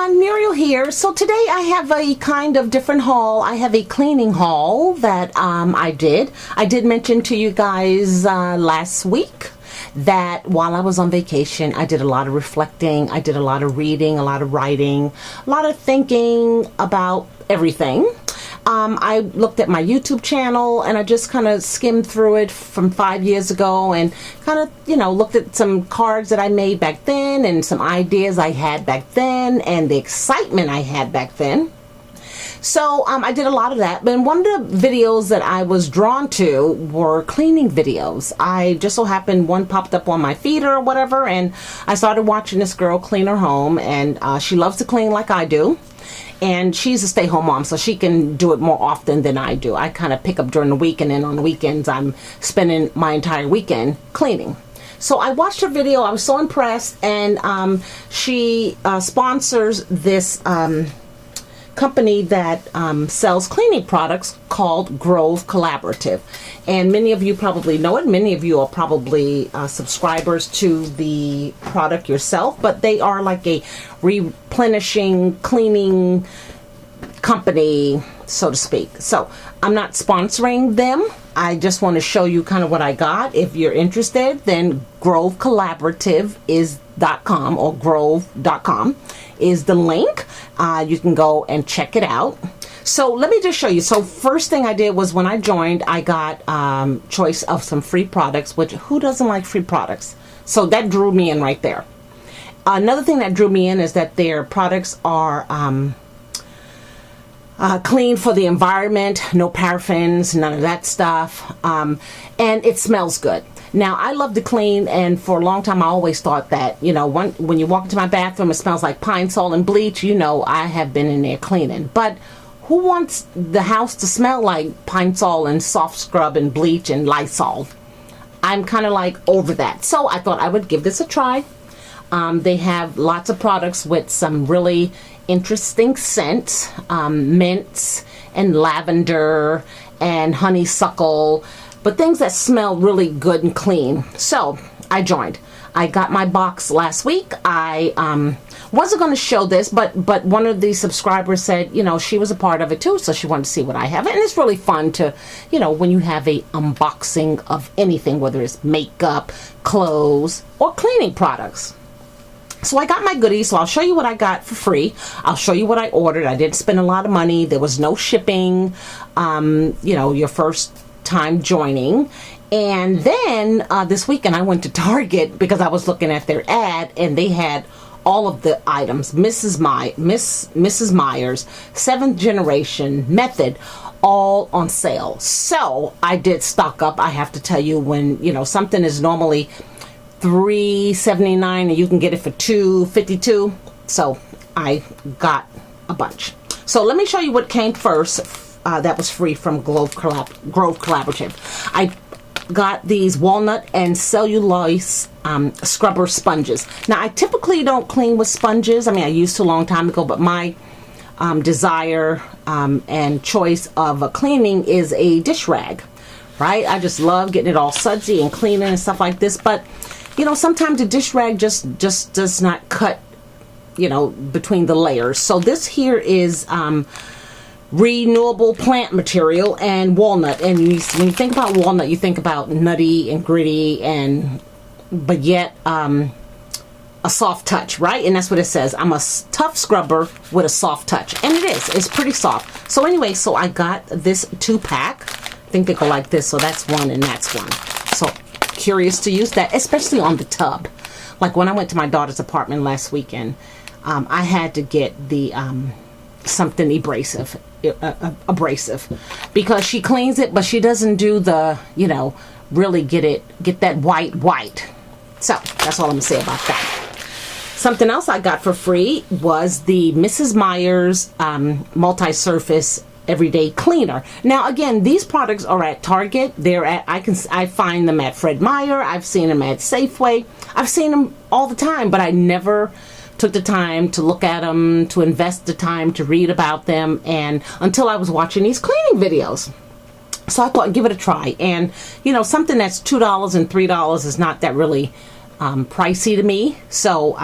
everyone, Muriel here. So today I have a kind of different haul. I have a cleaning haul that I did. I did mention to you guys last week that while I was on vacation, I did a lot of reflecting, I did a lot of reading, a lot of writing, a lot of thinking about everything. I looked at my YouTube channel and I just kind of skimmed through it from 5 years ago and kind of, looked at some cards that I made back then and some ideas I had back then and the excitement I had back then. So I did a lot of that, but one of the videos that I was drawn to were cleaning videos. I just so happened one popped up on my feed or whatever, and I started watching this girl clean her home, and she loves to clean like I do. And she's a stay-home mom, so she can do it more often than I do. I kind of pick up during the week, and then on the weekends, I'm spending my entire weekend cleaning. So I watched her video. I was so impressed, and she sponsors this company that sells cleaning products called Grove Collaborative, and many of you probably know it. Many of you are probably subscribers to the product yourself, but they are like a replenishing cleaning company, so to speak. So I'm not sponsoring them. I just want to show you kind of what I got. If you're interested, then Grove Collaborative is .com or grove.com is the link. You can go and check it out. So let me just show you. So first thing I did was when I joined, I got choice of some free products, which who doesn't like free products? So that drew me in right there. Another thing that drew me in is that their products are clean for the environment, no paraffins, none of that stuff, and it smells good. Now, I love to clean, and for a long time I always thought that, when you walk into my bathroom, it smells like pine sol and bleach, I have been in there cleaning. But who wants the house to smell like pine sol and soft scrub and bleach and Lysol? I'm kind of like over that. So I thought I would give this a try. They have lots of products with some really interesting scents, mints and lavender and honeysuckle, but things that smell really good and clean. So I joined. I got my box last week. I wasn't going to show this, but one of the subscribers said, she was a part of it too, so she wanted to see what I have. And it's really fun to, when you have a unboxing of anything, whether it's makeup, clothes, or cleaning products. So I got my goodies, so I'll show you what I got for free. I'll show you what I ordered. I didn't spend a lot of money. There was no shipping, your first time joining. And then this weekend I went to Target because I was looking at their ad, and they had all of the items, Mrs. Meyer's 7th generation method, all on sale. So I did stock up. I have to tell you, when something is normally $3.79 and you can get it for $2.52, so I got a bunch. So let me show you what came first. That was free from Grove Collaborative. I got these walnut and cellulose scrubber sponges. Now, I typically don't clean with sponges. I used to a long time ago, but my desire and choice of a cleaning is a dish rag, right? I just love getting it all sudsy and cleaning and stuff like this, but sometimes the dish rag just does not cut, between the layers. So this here is renewable plant material and walnut. And when you think about walnut, you think about nutty and gritty, but yet a soft touch, right? And that's what it says. I'm a tough scrubber with a soft touch, and it is. It's pretty soft. So anyway, so I got this 2-pack. I think they go like this. So that's one and that's one. So curious to use that, especially on the tub. Like when I went to my daughter's apartment last weekend, I had to get the something abrasive because she cleans it, but she doesn't do the really get that white. So that's all I'm gonna say about that. Something else I got for free was the Mrs. Meyer's multi-surface everyday cleaner. Now again, these products are at Target. I find them at Fred Meyer. I've seen them at Safeway. I've seen them all the time, but I never took the time to look at them, to invest the time to read about them, and until I was watching these cleaning videos. So I thought I'd give it a try. And something that's $2 and $3 is not that really pricey to me. So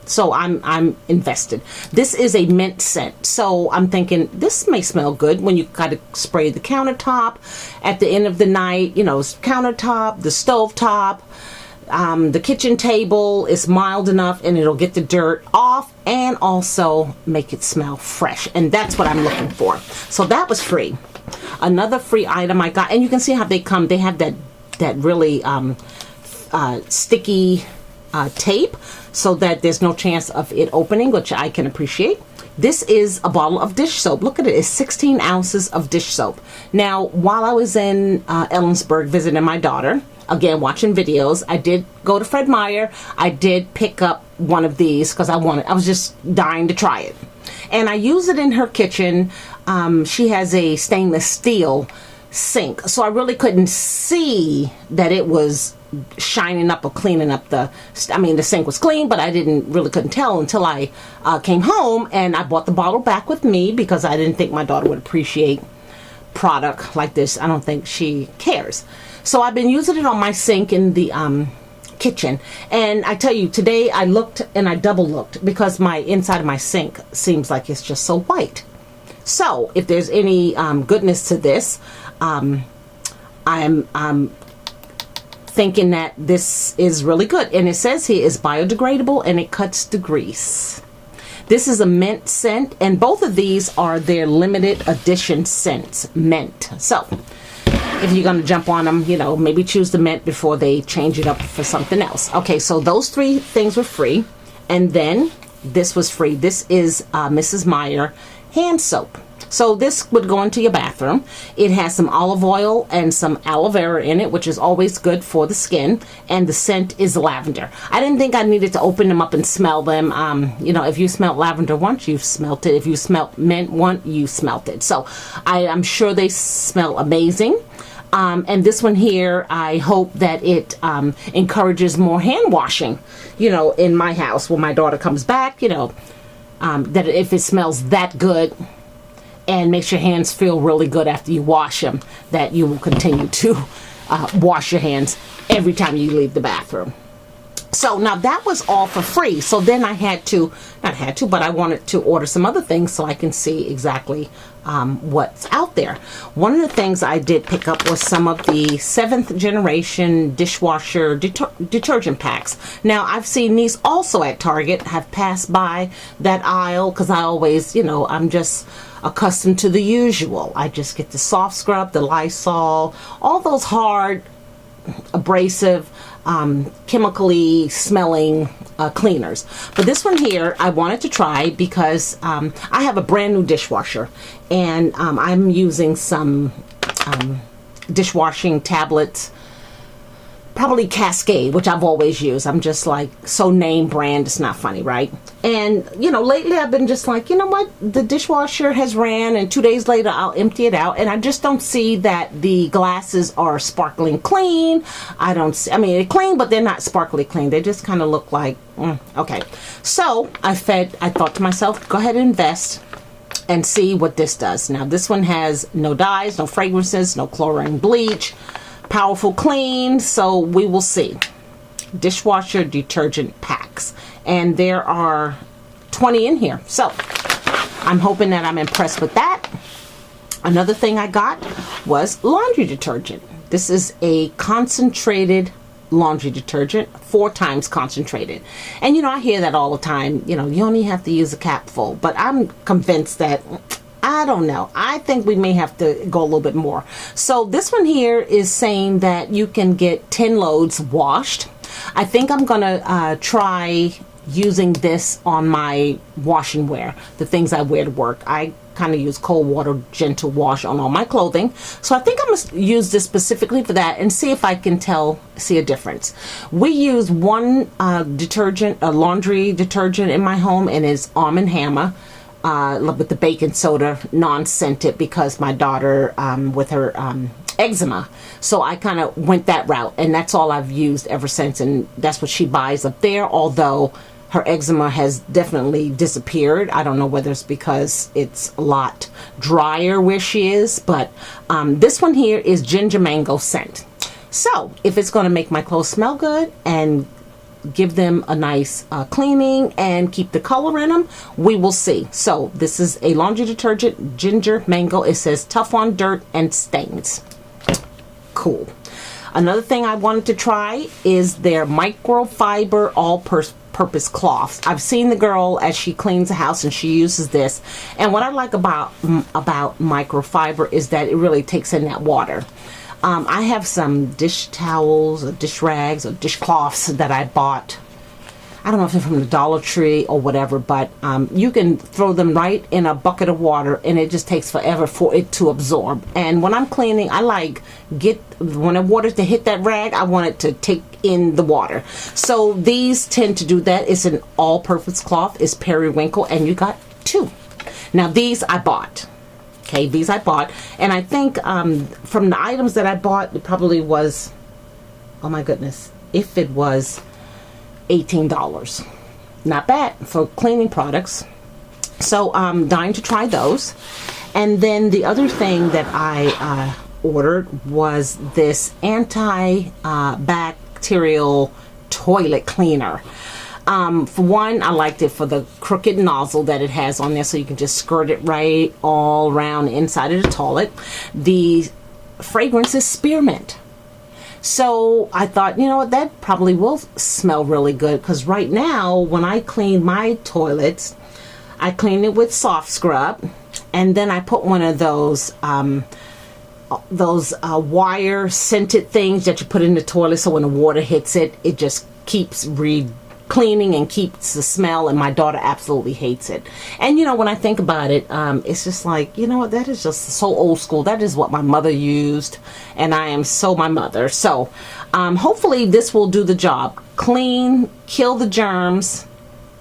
So I'm invested. This is a mint scent. So I'm thinking this may smell good when you kind of spray the countertop at the end of the night, you know, countertop, the stove top, the kitchen table is mild enough and it'll get the dirt off and also make it smell fresh. And that's what I'm looking for. So that was free. Another free item I got, and you can see how they come. They have that really sticky tape so that there's no chance of it opening, which I can appreciate. This is a bottle of dish soap. Look at it. It's 16 ounces of dish soap. Now, while I was in Ellensburg visiting my daughter, again, watching videos, I did go to Fred Meyer. I did pick up one of these because I was just dying to try it. And I use it in her kitchen. She has a stainless steel sink, so I really couldn't see that it was shining up or cleaning up the sink was clean, but I couldn't tell until I came home and I bought the bottle back with me because I didn't think my daughter would appreciate product like this. I don't think she cares. So I've been using it on my sink in the kitchen, and I tell you, today I looked and I double looked because my inside of my sink seems like it's just so white. So if there's any goodness to this, I'm thinking that this is really good, and it says here is biodegradable and it cuts the grease. This is a mint scent, and both of these are their limited edition scents, mint. So if you're going to jump on them, you know, maybe choose the mint before they change it up for something else. Okay, so those three things were free, and then this was free. This is Mrs. Meyer hand soap. So this would go into your bathroom. It has some olive oil and some aloe vera in it, which is always good for the skin. And the scent is lavender. I didn't think I needed to open them up and smell them. You know, if you smelled lavender once, you've smelt it. If you smelled mint once, you smelt it. So I'm sure they smell amazing. And this one here, I hope that it encourages more hand washing, you know, in my house when my daughter comes back, you know, that if it smells that good and makes your hands feel really good after you wash them, that you will continue to wash your hands every time you leave the bathroom. So now that was all for free. So then I but I wanted to order some other things so I can see exactly what's out there. One of the things I did pick up was some of the 7th generation dishwasher detergent packs. Now I've seen these also at Target, have passed by that aisle because I always, you know, I'm just accustomed to the usual. I just get the soft scrub, the Lysol, all those hard, abrasive, chemically smelling cleaners. But this one here I wanted to try because I have a brand new dishwasher, and I'm using some dishwashing tablets, probably Cascade, which I've always used. I'm just like, so name brand, it's not funny, right? And, you know, lately I've been just like, you know what, the dishwasher has ran, and 2 days later I'll empty it out, and I just don't see that the glasses are sparkling clean. I mean, they're clean, but they're not sparkly clean. They just kind of look like, okay. So I thought to myself, go ahead and invest and see what this does. Now this one has no dyes, no fragrances, no chlorine bleach, powerful clean, so we will see. Dishwasher detergent packs, and there are 20 in here, so I'm hoping that I'm impressed with that. Another thing I got was laundry detergent. This is a concentrated laundry detergent, 4 times concentrated. And you know, I hear that all the time, you know, you only have to use a capful, but I'm convinced that, I don't know, I think we may have to go a little bit more. So this one here is saying that you can get 10 loads washed. I think I'm gonna try using this on my washing wear, the things I wear to work. I kind of use cold water gentle wash on all my clothing, so I think I'm gonna use this specifically for that and see if I can see a difference. We use one detergent, a laundry detergent in my home, and it's Arm & Hammer with the baking soda, non-scented, because my daughter with her eczema, so I kind of went that route, and that's all I've used ever since, and that's what she buys up there, although her eczema has definitely disappeared. I don't know whether it's because it's a lot drier where she is, but this one here is ginger mango scent. So if it's going to make my clothes smell good and give them a nice cleaning and keep the color in them? We will see. So this is a laundry detergent, ginger mango. It says tough on dirt and stains. Cool. Another thing I wanted to try is their microfiber all-purpose cloths. I've seen the girl as she cleans the house and she uses this, and what I like about microfiber is that it really takes in that water. I have some dish towels or dish rags or dishcloths that I bought. I don't know if they're from the Dollar Tree or whatever, but you can throw them right in a bucket of water and it just takes forever for it to absorb. And when I'm cleaning, I like when the water to hit that rag, I want it to take in the water. So these tend to do that. It's an all-purpose cloth. It's periwinkle, and you got 2. Now these I bought. Okay, these I bought, and I think from the items that I bought, it probably was, oh my goodness, if it was $18. Not bad for cleaning products. So I'm dying to try those. And then the other thing that I ordered was this antibacterial toilet cleaner. For one, I liked it for the crooked nozzle that it has on there, so you can just squirt it right all around the inside of the toilet. The fragrance is spearmint. So I thought, you know what, that probably will smell really good, because right now when I clean my toilets, I clean it with soft scrub, and then I put one of those wire scented things that you put in the toilet, so when the water hits it, it just keeps cleaning and keeps the smell, and my daughter absolutely hates it. And you know, when I think about it, it's just like, you know what, that is just so old school. That is what my mother used, and I am so my mother. So hopefully this will do the job. Clean, kill the germs,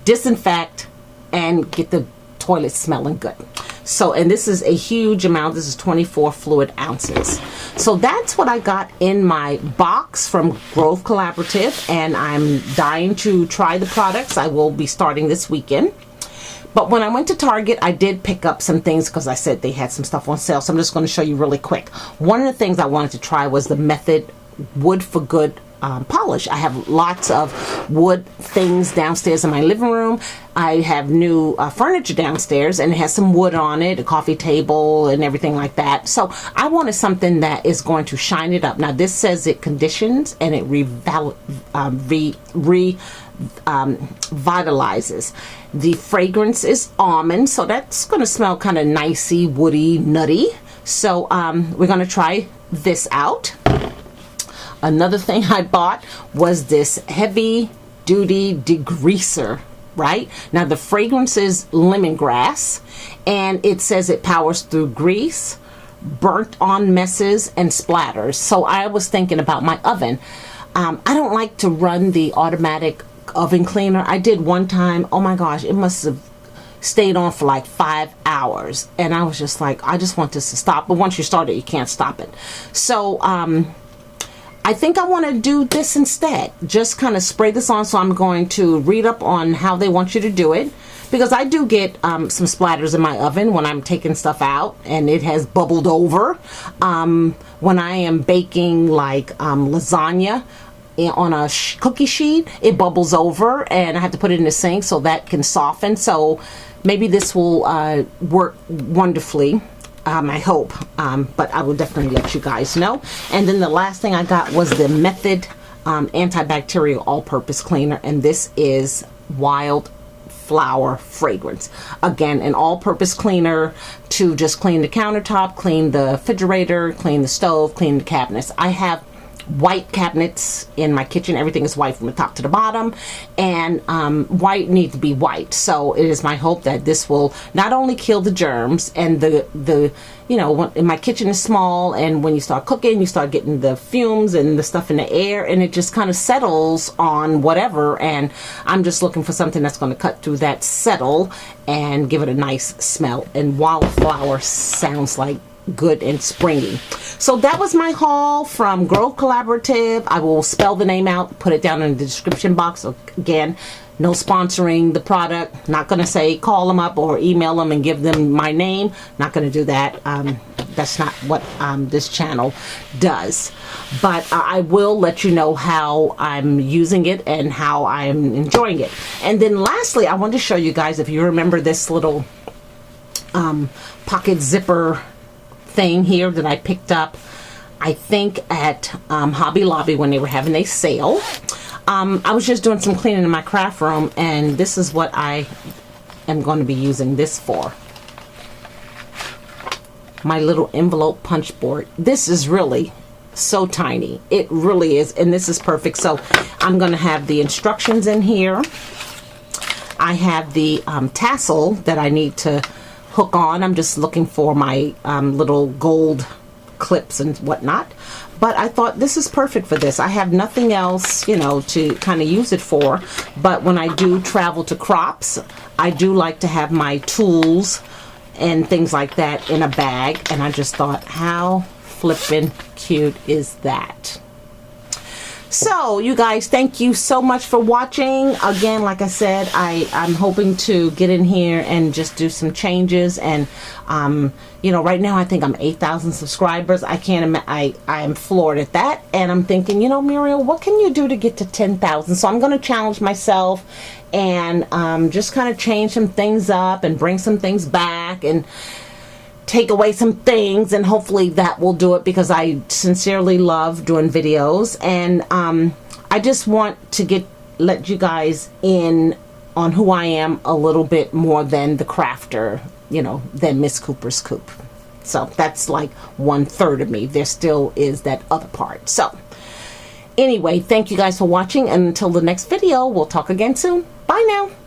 disinfect, and get the toilet smelling good. So, and this is a huge amount. This is 24 fluid ounces. So that's what I got in my box from Grove Collaborative, and I'm dying to try the products. I will be starting this weekend. But when I went to Target, I did pick up some things because I said they had some stuff on sale. So I'm just going to show you really quick. One of the things I wanted to try was the Method Wood for Good polish. I have lots of wood things downstairs in my living room. I have new furniture downstairs, and it has some wood on it, a coffee table and everything like that. So I wanted something that is going to shine it up. Now this says it conditions and it revitalizes. The fragrance is almond, so that's going to smell kind of nicey, woody, nutty. So we're going to try this out. Another thing I bought was this heavy duty degreaser, right? Now the fragrance is lemongrass, and it says it powers through grease, burnt on messes, and splatters. So I was thinking about my oven. I don't like to run the automatic oven cleaner. I did one time. Oh my gosh, it must have stayed on for like 5 hours, and I was just like, I just want this to stop. But once you start it, you can't stop it. So I think I want to do this instead. Just kind of spray this on. So I'm going to read up on how they want you to do it, because I do get some splatters in my oven when I'm taking stuff out and it has bubbled over. When I am baking like lasagna on a cookie sheet, it bubbles over and I have to put it in the sink so that can soften. So maybe this will work wonderfully. I hope, but I will definitely let you guys know. And then the last thing I got was the Method Antibacterial All-Purpose Cleaner, and this is Wildflower Fragrance. Again, an all-purpose cleaner to just clean the countertop, clean the refrigerator, clean the stove, clean the cabinets. I have white cabinets in my kitchen. Everything is white from the top to the bottom, and white needs to be white. So it is my hope that this will not only kill the germs, and the you know, my kitchen is small, and when you start cooking, you start getting the fumes and the stuff in the air, and it just kind of settles on whatever, and I'm just looking for something that's going to cut through that settle and give it a nice smell. And Wildflower sounds like good and springy. So that was my haul from Grove Collaborative. I will spell the name out, put it down in the description box. Again, no sponsoring the product. Not going to say call them up or email them and give them my name. Not going to do that. That's not what this channel does. But I will let you know how I'm using it and how I'm enjoying it. And then lastly, I want to show you guys, if you remember this little pocket zipper thing here that I picked up, I think at Hobby Lobby when they were having a sale. I was just doing some cleaning in my craft room, and this is what I am going to be using this for. My little envelope punch board. This is really so tiny. It really is, and this is perfect. So I'm going to have the instructions in here. I have the tassel that I need to hook on. I'm just looking for my little gold clips and whatnot, but I thought this is perfect for this. I have nothing else, you know, to kind of use it for, but when I do travel to crops, I do like to have my tools and things like that in a bag, and I just thought, how flippin' cute is that? So you guys, thank you so much for watching. Again, like I said, I'm hoping to get in here and just do some changes, and you know, right now I think I'm 8,000 subscribers. I am floored at that, and I'm thinking, you know, Muriel, what can you do to get to 10,000? So I'm going to challenge myself and just kind of change some things up and bring some things back and take away some things, and hopefully that will do it, because I sincerely love doing videos, and I just want to let you guys in on who I am a little bit more than the crafter, you know, than Miss Cooper's Coop. So that's like 1/3 of me. There still is that other part. So anyway, thank you guys for watching, and until the next video, we'll talk again soon. Bye now.